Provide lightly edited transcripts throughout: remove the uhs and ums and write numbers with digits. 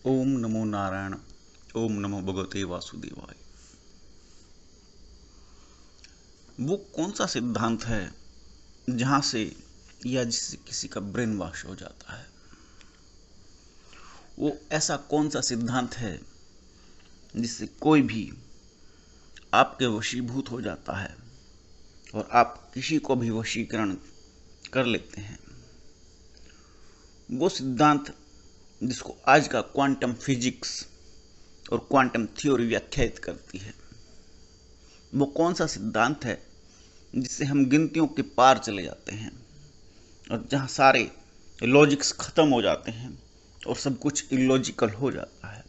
ओम नमो नारायण। ओम नमो भगवते वासुदेवाय। वो कौन सा सिद्धांत है जहां से या जिससे किसी का ब्रेन वॉश हो जाता है? वो ऐसा कौन सा सिद्धांत है जिससे कोई भी आपके वशीभूत हो जाता है और आप किसी को भी वशीकरण कर लेते हैं? वो सिद्धांत जिसको आज का क्वांटम फिजिक्स और क्वांटम थ्योरी व्याख्यायित करती है, वो कौन सा सिद्धांत है जिससे हम गिनतियों के पार चले जाते हैं और जहाँ सारे लॉजिक्स खत्म हो जाते हैं और सब कुछ इलॉजिकल हो जाता है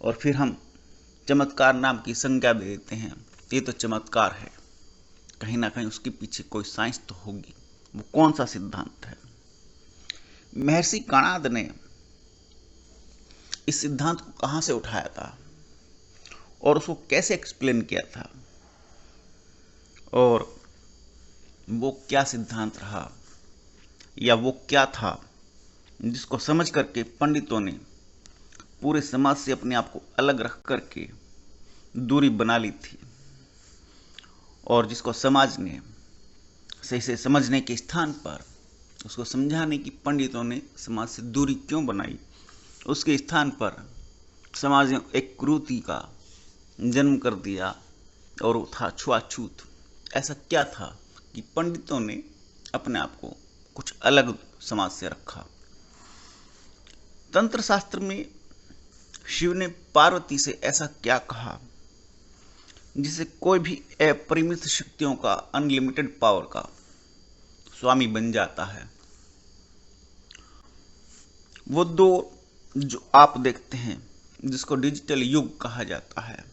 और फिर हम चमत्कार नाम की संज्ञा दे देते हैं। ये तो चमत्कार है, कहीं ना कहीं उसके पीछे कोई साइंस तो होगी। वो कौन सा सिद्धांत है? महर्षि कणाद ने इस सिद्धांत को कहाँ से उठाया था और उसको कैसे एक्सप्लेन किया था, और वो क्या सिद्धांत रहा या वो क्या था जिसको समझ करके पंडितों ने पूरे समाज से अपने आप को अलग रख करके दूरी बना ली थी, और जिसको समाज ने सही से समझने के स्थान पर उसको समझाने की पंडितों ने समाज से दूरी क्यों बनाई, उसके स्थान पर समाज ने एक कुरीति का जन्म कर दिया और वो था छुआछूत। ऐसा क्या था कि पंडितों ने अपने आप को कुछ अलग समाज से रखा? तंत्र शास्त्र में शिव ने पार्वती से ऐसा क्या कहा जिससे कोई भी अपरिमित शक्तियों का, अनलिमिटेड पावर का स्वामी बन जाता है? वो दो जो आप देखते हैं जिसको डिजिटल युग कहा जाता है,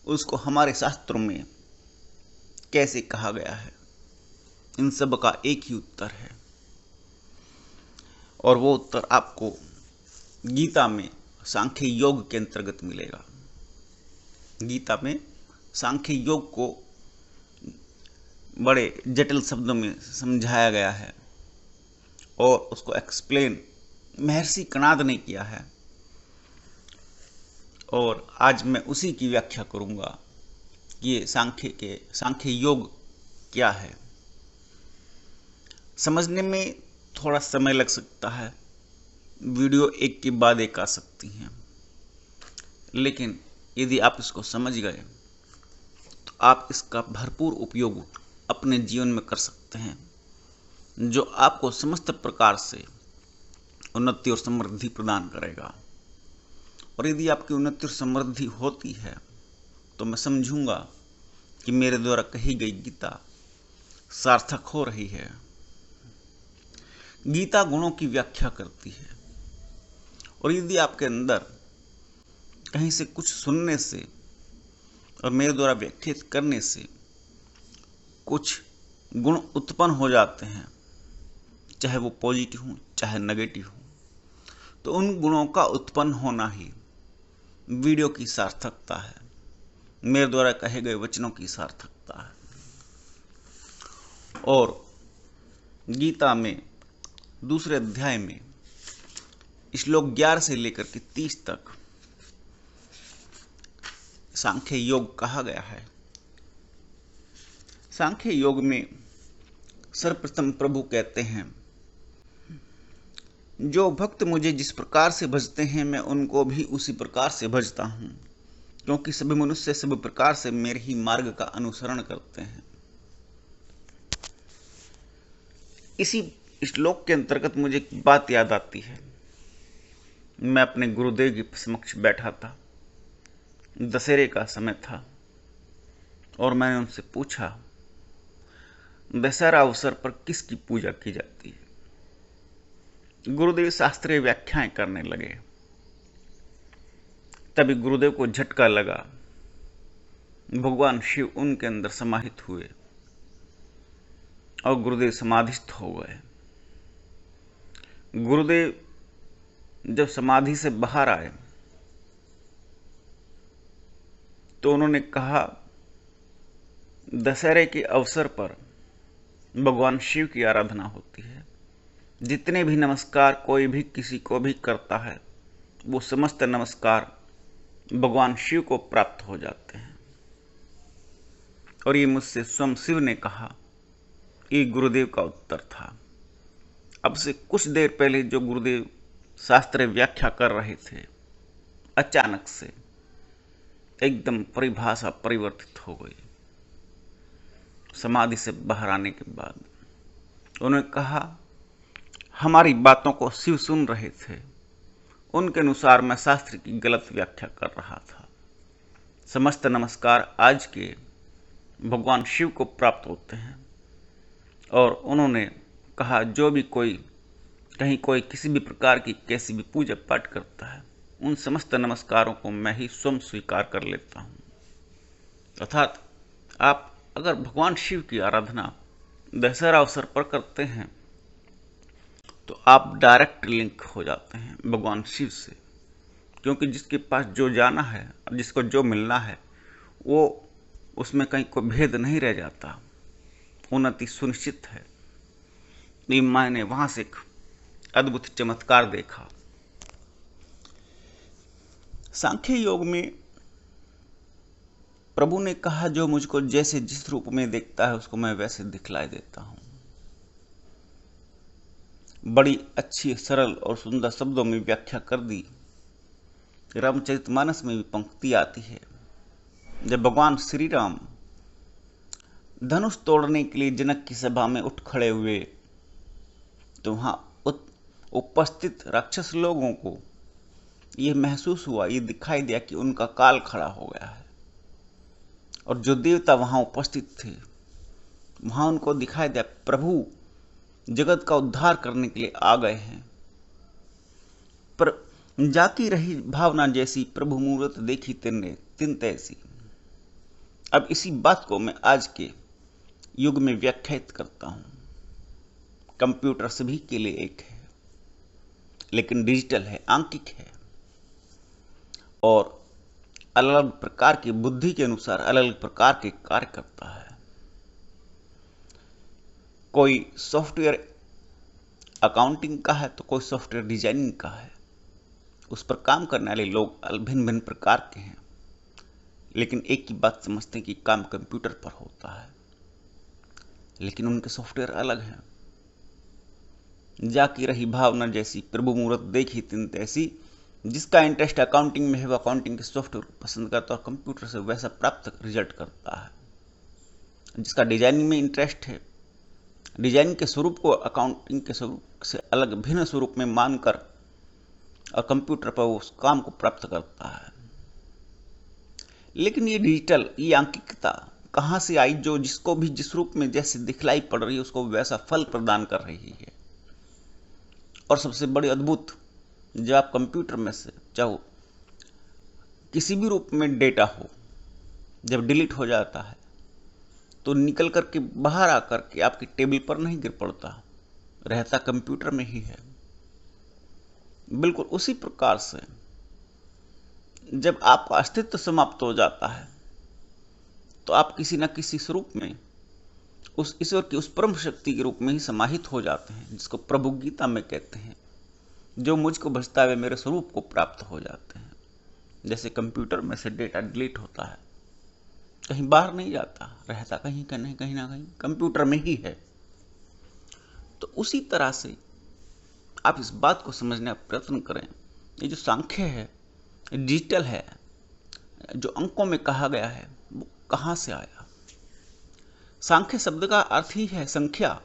उसको हमारे शास्त्रों में कैसे कहा गया है? इन सब का एक ही उत्तर है, और वो उत्तर आपको गीता में सांख्य योग के अंतर्गत मिलेगा। गीता में सांख्य योग को बड़े जटिल शब्दों में समझाया गया है और उसको एक्सप्लेन महर्षि कणाद ने किया है, और आज मैं उसी की व्याख्या करूंगा कि ये सांख्य योग क्या है। समझने में थोड़ा समय लग सकता है, वीडियो एक के बाद एक आ सकती हैं, लेकिन यदि आप इसको समझ गए तो आप इसका भरपूर उपयोग अपने जीवन में कर सकते हैं, जो आपको समस्त प्रकार से उन्नति और समृद्धि प्रदान करेगा। और यदि आपकी उन्नति और समृद्धि होती है तो मैं समझूंगा कि मेरे द्वारा कही गई गीता सार्थक हो रही है। गीता गुणों की व्याख्या करती है, और यदि आपके अंदर कहीं से कुछ सुनने से और मेरे द्वारा व्याख्यात करने से कुछ गुण उत्पन्न हो जाते हैं, चाहे वो पॉजिटिव हो चाहे नेगेटिव हो, तो उन गुणों का उत्पन्न होना ही वीडियो की सार्थकता है, मेरे द्वारा कहे गए वचनों की सार्थकता है। और गीता में दूसरे अध्याय में श्लोक 11 से लेकर के 30 तक सांख्य योग कहा गया है। सांख्य योग में सर्वप्रथम प्रभु कहते हैं, जो भक्त मुझे जिस प्रकार से भजते हैं मैं उनको भी उसी प्रकार से भजता हूं, क्योंकि सभी मनुष्य सभी प्रकार से मेरे ही मार्ग का अनुसरण करते हैं। इसी श्लोक के अंतर्गत मुझे एक बात याद आती है। मैं अपने गुरुदेव के समक्ष बैठा था, दशहरे का समय था, और मैंने उनसे पूछा दशहरा अवसर पर किसकी पूजा की जाती है? गुरुदेव शास्त्रीय व्याख्याएं करने लगे। तभी गुरुदेव को झटका लगा, भगवान शिव उनके अंदर समाहित हुए और गुरुदेव समाधिस्थ हो गए। गुरुदेव जब समाधि से बाहर आए तो उन्होंने कहा, दशहरे के अवसर पर भगवान शिव की आराधना होती है, जितने भी नमस्कार कोई भी किसी को भी करता है, वो समस्त नमस्कार भगवान शिव को प्राप्त हो जाते हैं। और ये मुझसे स्वयं शिव ने कहा, ये गुरुदेव का उत्तर था। अब से कुछ देर पहले जो गुरुदेव शास्त्र व्याख्या कर रहे थे, अचानक से एकदम परिभाषा परिवर्तित हो गई। समाधि से बाहर आने के बाद उन्होंने कहा, हमारी बातों को शिव सुन रहे थे, उनके अनुसार मैं शास्त्र की गलत व्याख्या कर रहा था। समस्त नमस्कार आज के भगवान शिव को प्राप्त होते हैं। और उन्होंने कहा, जो भी कोई कहीं कोई किसी भी प्रकार की कैसी भी पूजा पाठ करता है, उन समस्त नमस्कारों को मैं ही स्वयं स्वीकार कर लेता हूँ। अर्थात आप अगर भगवान शिव की आराधना दशहरा अवसर पर करते हैं तो आप डायरेक्ट लिंक हो जाते हैं भगवान शिव से, क्योंकि जिसके पास जो जाना है और जिसको जो मिलना है, वो उसमें कहीं कोई भेद नहीं रह जाता, उन्नति सुनिश्चित है। मैंने वहां से एक अद्भुत चमत्कार देखा। सांख्य योग में प्रभु ने कहा, जो मुझको जैसे जिस रूप में देखता है उसको मैं वैसे दिखलाई देता हूं। बड़ी अच्छी सरल और सुंदर शब्दों में व्याख्या कर दी। रामचरितमानस में भी पंक्ति आती है, जब भगवान श्री राम धनुष तोड़ने के लिए जनक की सभा में उठ खड़े हुए तो वहां उपस्थित राक्षस लोगों को यह महसूस हुआ, ये दिखाई दिया कि उनका काल खड़ा हो गया है। और जो देवता वहां उपस्थित थे, वहां उनको दिखाई दिया प्रभु जगत का उद्धार करने के लिए आ गए हैं। पर जाकी रही भावना जैसी, प्रभु मूरत देखी तिन्ने तिन तैसी। अब इसी बात को मैं आज के युग में व्याख्यात करता हूं। कंप्यूटर सभी के लिए एक है, लेकिन डिजिटल है, आंकिक है, और अलग अलग प्रकार की बुद्धि के अनुसार अलग अलग प्रकार के कार्य करता है। कोई सॉफ्टवेयर अकाउंटिंग का है तो कोई सॉफ्टवेयर डिजाइनिंग का है। उस पर काम करने वाले लोग भिन्न भिन्न प्रकार के हैं, लेकिन एक ही बात समझते हैं कि काम कंप्यूटर पर होता है, लेकिन उनके सॉफ्टवेयर अलग हैं। जाकी रही भावना जैसी, प्रभु मूरत देखी तिन तैसी। जिसका इंटरेस्ट अकाउंटिंग में है वो अकाउंटिंग के सॉफ्टवेयर को पसंद करता है और कंप्यूटर से वैसा प्राप्त रिजल्ट करता है। जिसका डिजाइनिंग में इंटरेस्ट है, डिजाइनिंग के स्वरूप को अकाउंटिंग के स्वरूप से अलग भिन्न स्वरूप में मानकर और कंप्यूटर पर उस काम को प्राप्त करता है। लेकिन ये डिजिटल, ये आंकिकता कहां से आई, जो जिसको भी जिस रूप में जैसे दिखलाई पड़ रही है उसको वैसा फल प्रदान कर रही है। और सबसे बड़ी अद्भुत, जब आप कंप्यूटर में से चाहो किसी भी रूप में डेटा हो, जब डिलीट हो जाता है तो निकल करके बाहर आकर के आपकी टेबल पर नहीं गिर पड़ता, रहता कंप्यूटर में ही है। बिल्कुल उसी प्रकार से जब आपका अस्तित्व समाप्त हो जाता है तो आप किसी न किसी स्वरूप में उस ईश्वर की उस परम शक्ति के रूप में ही समाहित हो जाते हैं, जिसको प्रभु गीता में कहते हैं, जो मुझको भजता है मेरे स्वरूप को प्राप्त हो जाते हैं। जैसे कंप्यूटर में से डेटा डिलीट होता है, कहीं बाहर नहीं जाता, रहता कहीं ना कहीं कंप्यूटर में ही है। तो उसी तरह से आप इस बात को समझने का प्रयत्न करें। ये जो सांख्य है, डिजिटल है, जो अंकों में कहा गया है, वो कहां से आया। सांख्य शब्द का अर्थ ही है संख्या।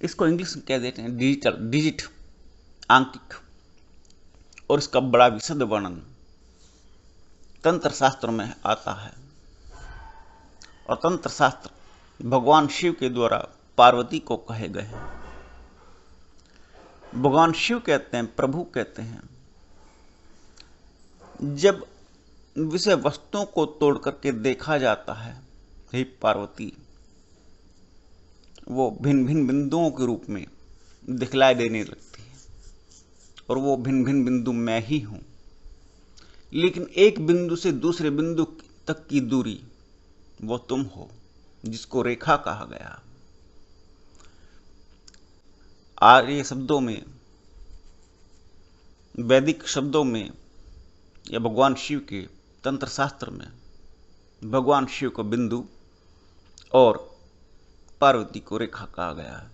इसको इंग्लिश में कह देते हैं डिजिटल, डिजिट, आंकिक। और इसका बड़ा विशद वर्णन तंत्र शास्त्र में आता है। और तंत्र शास्त्र भगवान शिव के द्वारा पार्वती को कहे गए हैं। भगवान शिव कहते हैं, प्रभु कहते हैं, जब विषय वस्तुओं को तोड़ करके देखा जाता है, हे पार्वती, वो भिन्न भिन्न बिंदुओं के रूप में दिखलाई देने लगती है। और वो भिन्न भिन्न बिंदु मैं ही हूं। लेकिन एक बिंदु से दूसरे बिंदु तक की दूरी वो तुम हो, जिसको रेखा कहा गया। आर्य शब्दों में, वैदिक शब्दों में या भगवान शिव के तंत्र शास्त्र में भगवान शिव को बिंदु और पार्वती को रेखा कहा गया है,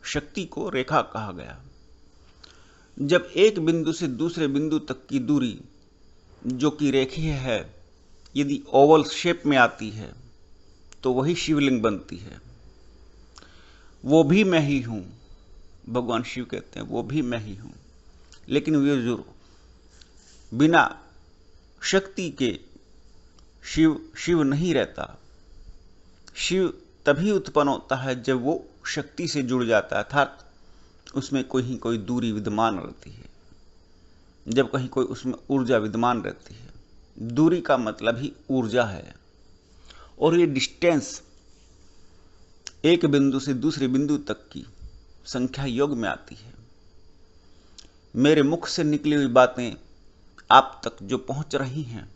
शक्ति को रेखा कहा गया। जब एक बिंदु से दूसरे बिंदु तक की दूरी जो कि रेखीय है यदि ओवल शेप में आती है तो वही शिवलिंग बनती है। वो भी मैं ही हूं, भगवान शिव कहते हैं वो भी मैं ही हूं। लेकिन वे जो बिना शक्ति के शिव नहीं रहता। शिव तभी उत्पन्न होता है जब वो शक्ति से जुड़ जाता है, अर्थात उसमें कोई दूरी विद्यमान रहती है, जब कहीं कोई उसमें ऊर्जा विद्यमान रहती है। दूरी का मतलब ही ऊर्जा है। और ये डिस्टेंस एक बिंदु से दूसरे बिंदु तक की संख्या योग में आती है। मेरे मुख से निकली हुई बातें आप तक जो पहुंच रही हैं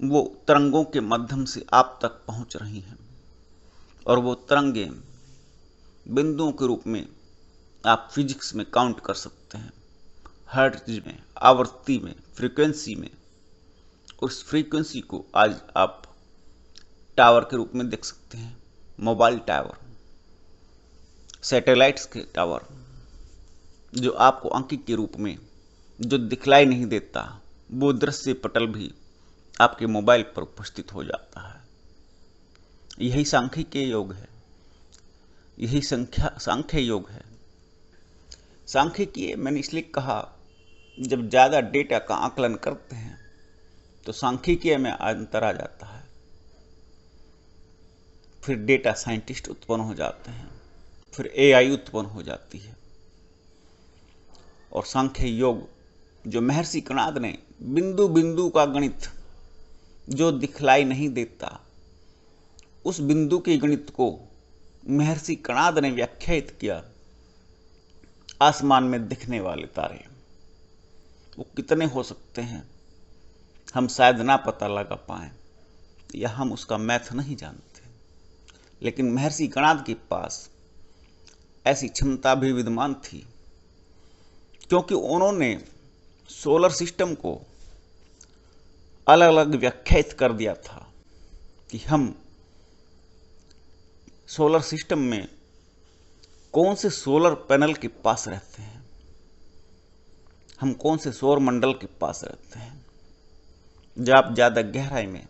वो तरंगों के माध्यम से आप तक पहुंच रही हैं, और वो तरंगें बिंदुओं के रूप में आप फिजिक्स में काउंट कर सकते हैं, हर्ट्ज में, आवृत्ति में, फ्रीक्वेंसी में। उस फ्रीक्वेंसी को आज आप टावर के रूप में देख सकते हैं, मोबाइल टावर, सैटेलाइट्स के टावर, जो आपको अंकित के रूप में जो दिखलाई नहीं देता, वो दृश्य पटल भी आपके मोबाइल पर उपस्थित हो जाता है। यही सांख्यिकीय योग है, यही सांख्य योग है। सांख्यिकीय मैंने इसलिए कहा, जब ज्यादा डेटा का आकलन करते हैं तो सांख्यिकीय में अंतर आ जाता है, फिर डेटा साइंटिस्ट उत्पन्न हो जाते हैं, फिर एआई उत्पन्न हो जाती है। और सांख्य योग जो महर्षि कणाद ने बिंदु बिंदु का गणित जो दिखलाई नहीं देता, उस बिंदु के गणित को महर्षि कणाद ने व्याख्यायित किया। आसमान में दिखने वाले तारे वो कितने हो सकते हैं हम शायद ना पता लगा पाए, या हम उसका मैथ नहीं जानते, लेकिन महर्षि कणाद के पास ऐसी क्षमता भी विद्यमान थी, क्योंकि उन्होंने सोलर सिस्टम को अलग अलग व्याख्यायित कर दिया था कि हम सोलर सिस्टम में कौन से सोलर पैनल के पास रहते हैं, हम कौन से सौर मंडल के पास रहते हैं। जब आप ज्यादा गहराई में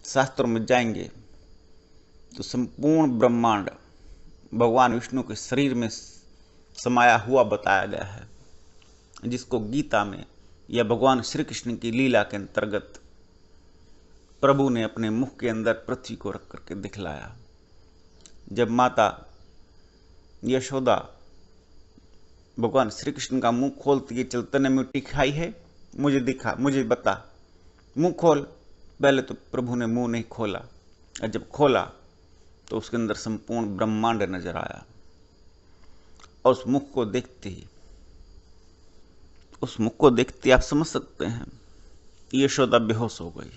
शास्त्रों में जाएंगे तो संपूर्ण ब्रह्मांड भगवान विष्णु के शरीर में समाया हुआ बताया गया है, जिसको गीता में या भगवान श्री कृष्ण की लीला के अंतर्गत प्रभु ने अपने मुख के अंदर पृथ्वी को रख करके दिखलाया। जब माता यशोदा भगवान श्री कृष्ण का मुंह खोलती है, चलते ने मिट्टी खाई है, मुझे दिखा, मुझे बता, मुंह खोल। पहले तो प्रभु ने मुंह नहीं खोला, और जब खोला तो उसके अंदर संपूर्ण ब्रह्मांड नजर आया। और उस मुख को देखते आप समझ सकते हैं यशोदा बेहोश हो गई,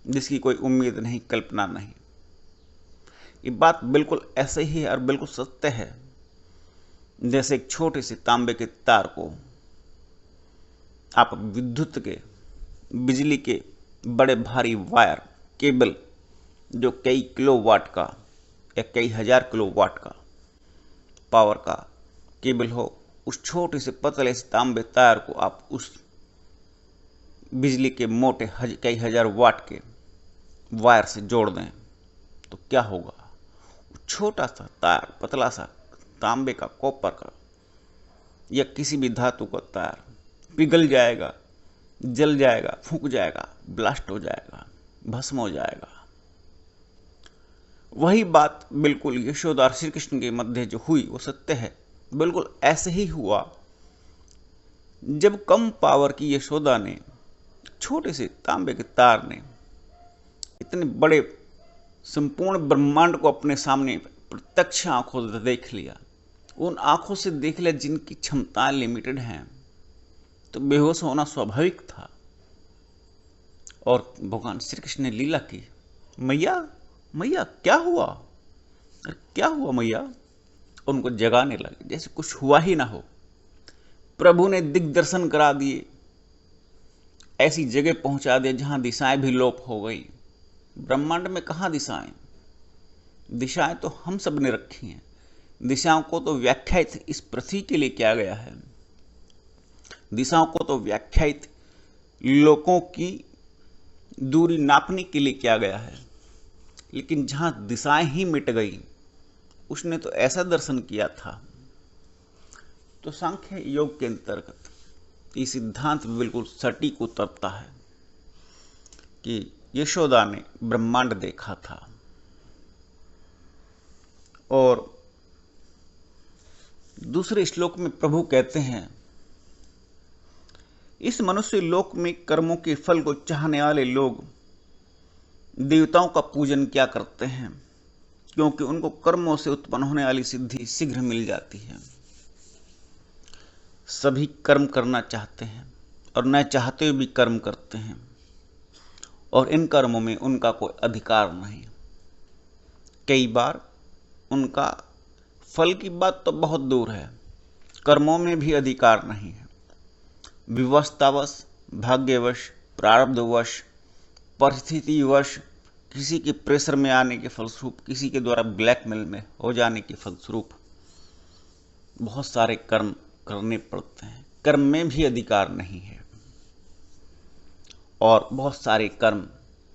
जिसकी कोई उम्मीद नहीं, कल्पना नहीं। ये बात बिल्कुल ऐसे ही है और बिल्कुल सत्य है, जैसे एक छोटे से तांबे के तार को आप विद्युत के, बिजली के बड़े भारी वायर, केबल जो कई किलोवाट का या कई हजार किलोवाट का पावर का केबल हो, उस छोटे से पतले से तांबे तार को आप उस बिजली के मोटे कई हजार वाट के वायर से जोड़ दें तो क्या होगा? छोटा सा तार, पतला सा तांबे का, कॉपर का या किसी भी धातु का तार पिघल जाएगा, जल जाएगा, फूंक जाएगा, ब्लास्ट हो जाएगा, भस्म हो जाएगा। वही बात बिल्कुल यशोदा और श्री कृष्ण के मध्य जो हुई वो सत्य है। बिल्कुल ऐसे ही हुआ जब कम पावर की यशोदा ने छोटे से तांबे के तार ने इतने बड़े संपूर्ण ब्रह्मांड को अपने सामने प्रत्यक्ष आंखों से देख लिया। उन आंखों से देख लिया जिनकी क्षमताएं लिमिटेड हैं, तो बेहोश होना स्वाभाविक था। और भगवान श्री कृष्ण ने लीला की, मैया मैया क्या हुआ, अरे क्या हुआ मैया? उनको जगाने लगे, जैसे कुछ हुआ ही ना हो। प्रभु ने दिग्दर्शन करा दिए, ऐसी जगह पहुंचा दिया जहां दिशाएं भी लोप हो गई। ब्रह्मांड में कहां दिशाएं? दिशाएं तो हम सब ने रखी हैं। दिशाओं को तो व्याख्यायित इस पृथ्वी के लिए किया गया है। दिशाओं को तो व्याख्यायित लोगों की दूरी नापने के लिए किया गया है। लेकिन जहां दिशाएं ही मिट गई, उसने तो ऐसा दर्शन किया था। तो सांख्य योग के अंतर्गत ये सिद्धांत बिल्कुल सटीक उतरता है कि यशोदा ने ब्रह्मांड देखा था। और दूसरे श्लोक में प्रभु कहते हैं, इस मनुष्य लोक में कर्मों के फल को चाहने वाले लोग देवताओं का पूजन क्या करते हैं, क्योंकि उनको कर्मों से उत्पन्न होने वाली सिद्धि शीघ्र मिल जाती है। सभी कर्म करना चाहते हैं और न चाहते हुए भी कर्म करते हैं, और इन कर्मों में उनका कोई अधिकार नहीं। कई बार उनका फल की बात तो बहुत दूर है, कर्मों में भी अधिकार नहीं है। विवशतावश, भाग्यवश, प्रारब्धवश, परिस्थितिवश, किसी के प्रेशर में आने के फलस्वरूप, किसी के द्वारा ब्लैकमेल में हो जाने के फलस्वरूप बहुत सारे कर्म करने पड़ते हैं। कर्म में भी अधिकार नहीं है। और बहुत सारे कर्म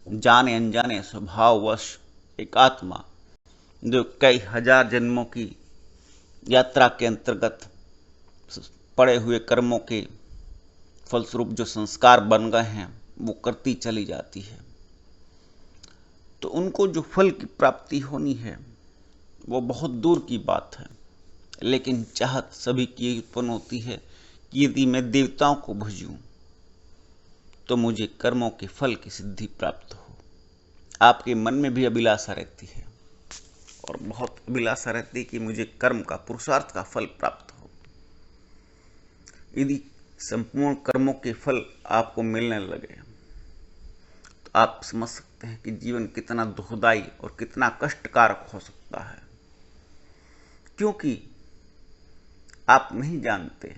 जाने अनजाने स्वभाववश एक आत्मा जो कई हजार जन्मों की यात्रा के अंतर्गत पड़े हुए कर्मों के फलस्वरूप जो संस्कार बन गए हैं, वो करती चली जाती है। तो उनको जो फल की प्राप्ति होनी है वो बहुत दूर की बात है। लेकिन चाहत सभी की उत्पन्न होती है कि यदि मैं देवताओं को भजूं तो मुझे कर्मों के फल की सिद्धि प्राप्त हो। आपके मन में भी अभिलाषा रहती है, और बहुत अभिलाषा रहती है कि मुझे कर्म का, पुरुषार्थ का फल प्राप्त हो। यदि संपूर्ण कर्मों के फल आपको मिलने लगे तो आप समझ सकते हैं कि जीवन कितना दुखदाई और कितना कष्टकारक हो सकता है। क्योंकि आप नहीं जानते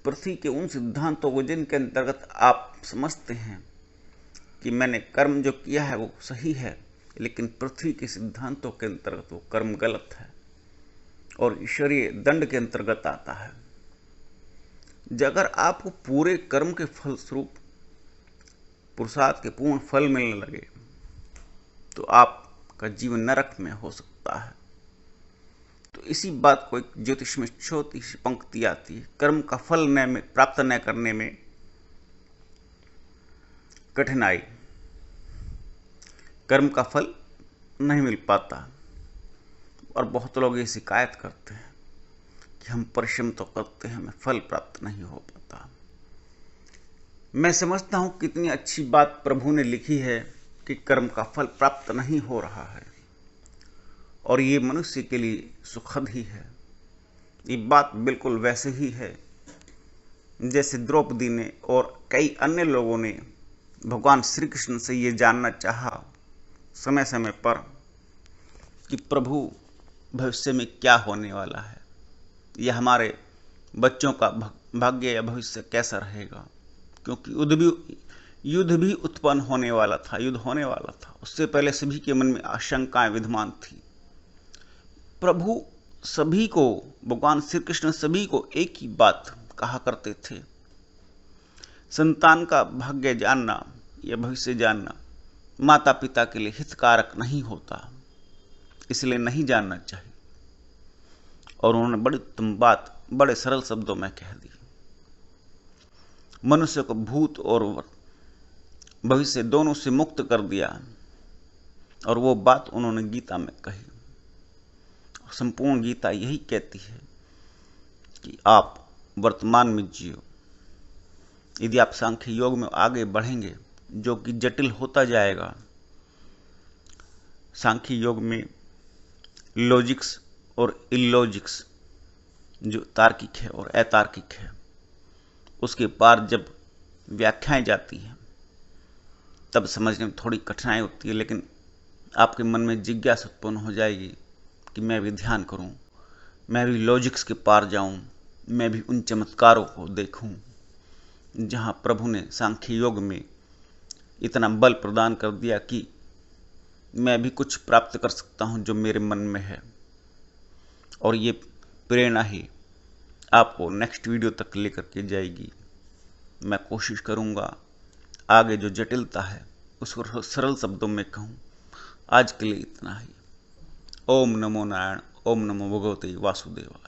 पृथ्वी के उन सिद्धांतों को जिनके अंतर्गत आप समझते हैं कि मैंने कर्म जो किया है वो सही है, लेकिन पृथ्वी के सिद्धांतों के अंतर्गत वो कर्म गलत है और ईश्वरीय दंड के अंतर्गत आता है। अगर आपको पूरे कर्म के फलस्वरूप पुरुषार्थ के पूर्ण फल मिलने लगे तो आपका जीवन नरक में हो सकता है। तो इसी बात को एक ज्योतिष में छोटी सी पंक्ति आती है, कर्म का फल प्राप्त न करने में कठिनाई, कर्म का फल नहीं मिल पाता। और बहुत लोग ये शिकायत करते हैं कि हम परिश्रम तो करते हैं, हमें फल प्राप्त नहीं हो पाता। मैं समझता हूं कितनी अच्छी बात प्रभु ने लिखी है कि कर्म का फल प्राप्त नहीं हो रहा है, और ये मनुष्य के लिए सुखद ही है। ये बात बिल्कुल वैसे ही है जैसे द्रौपदी ने और कई अन्य लोगों ने भगवान श्री कृष्ण से ये जानना चाहा समय समय पर कि प्रभु भविष्य में क्या होने वाला है, या हमारे बच्चों का भाग्य या भविष्य कैसा रहेगा। क्योंकि युद्ध भी उत्पन्न होने वाला था, युद्ध होने वाला था। उससे पहले सभी के मन में आशंकाएं विद्यमान थी। प्रभु सभी को, भगवान श्री कृष्ण सभी को एक ही बात कहा करते थे, संतान का भाग्य जानना या भविष्य जानना माता पिता के लिए हितकारक नहीं होता, इसलिए नहीं जानना चाहिए। और उन्होंने बड़ी उत्तम बात बड़े सरल शब्दों में कह दी। मनुष्य को भूत और भविष्य दोनों से मुक्त कर दिया, और वो बात उन्होंने गीता में कही। संपूर्ण गीता यही कहती है कि आप वर्तमान में जियो। यदि आप सांख्य योग में आगे बढ़ेंगे, जो कि जटिल होता जाएगा, सांख्य योग में लॉजिक्स और इलॉजिक्स, जो तार्किक है और अतार्किक है, उसके पार जब व्याख्याएं जाती हैं तब समझने में थोड़ी कठिनाई होती है। लेकिन आपके मन में जिज्ञासा उत्पन्न हो जाएगी कि मैं भी ध्यान करूं मैं भी लॉजिक्स के पार जाऊं, मैं भी उन चमत्कारों को देखूं जहां प्रभु ने सांख्य योग में इतना बल प्रदान कर दिया कि मैं भी कुछ प्राप्त कर सकता हूं जो मेरे मन में है। और ये प्रेरणा ही आपको नेक्स्ट वीडियो तक लेकर के जाएगी। मैं कोशिश करूंगा आगे जो जटिलता है उसको सरल शब्दों में कहूं। आज के लिए इतना ही। ओम नमो नारायण। ओम नमो भगवते वासुदेवाय।